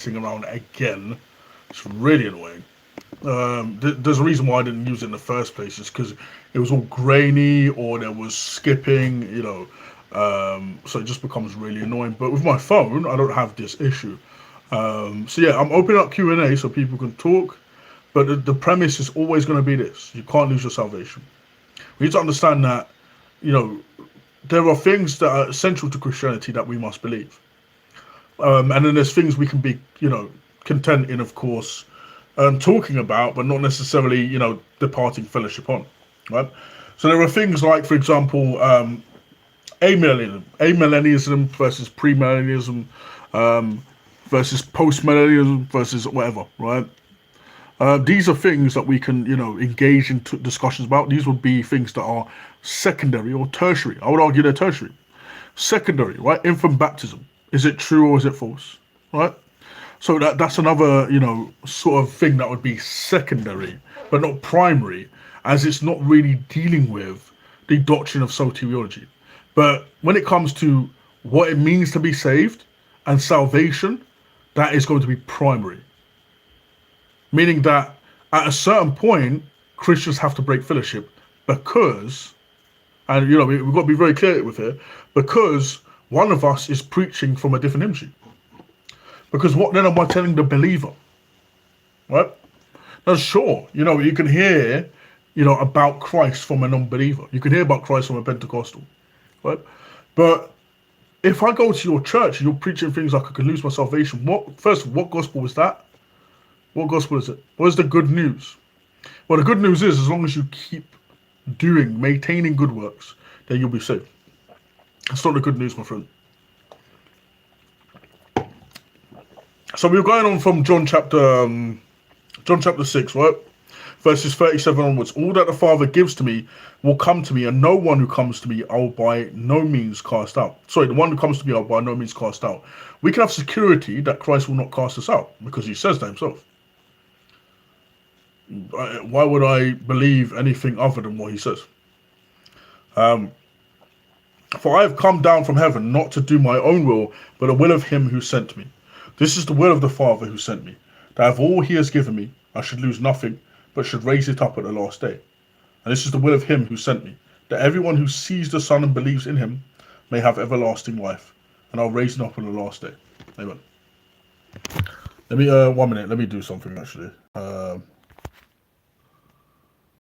around again. It's really annoying. There's a reason why I didn't use it in the first place, is because it was all grainy or there was skipping, so it just becomes really annoying. But with my phone, I don't have this issue. So yeah, I'm opening up Q&A so people can talk, but the premise is always going to be this: you can't lose your salvation. We need to understand that, you know, there are things that are essential to Christianity that we must believe. And then there's things we can be, content in, of course, talking about, but not necessarily, departing fellowship on, right? So there are things like, for example, amillennialism versus premillennialism, versus postmillennialism versus whatever, right? These are things that we can, engage in discussions about. These would be things that are secondary or tertiary. I would argue they're tertiary. Secondary, right? Infant baptism. Is it true or is it false? Right? So that's another, sort of thing that would be secondary, but not primary, as it's not really dealing with the doctrine of soteriology. But when it comes to what it means to be saved and salvation, that is going to be primary. Meaning that at a certain point, Christians have to break fellowship because, and we've got to be very clear with it, because one of us is preaching from a different hymn sheet. Because what then am I telling the believer? Right? Now, sure, you can hear, about Christ from a non-believer. You can hear about Christ from a Pentecostal. Right? But if I go to your church and you're preaching things like I can lose my salvation, what gospel is that? What gospel is it? What is the good news? Well, the good news is, as long as you keep maintaining good works, then you'll be saved. That's not the good news, my friend. So we're going on from John chapter 6, right? Verses 37 onwards. All that the Father gives to me will come to me, and no one who comes to me I will by no means cast out. Sorry, the one who comes to me I will by no means cast out. We can have security that Christ will not cast us out, because he says that himself. Why would I believe anything other than what he says? For I have come down from heaven not to do my own will, but the will of him who sent me. This is the will of the Father who sent me, that of all he has given me, I should lose nothing, but should raise it up at the last day. And this is the will of him who sent me, that everyone who sees the Son and believes in him may have everlasting life, and I'll raise him up on the last day. Amen. Let me, 1 minute, let me do something actually.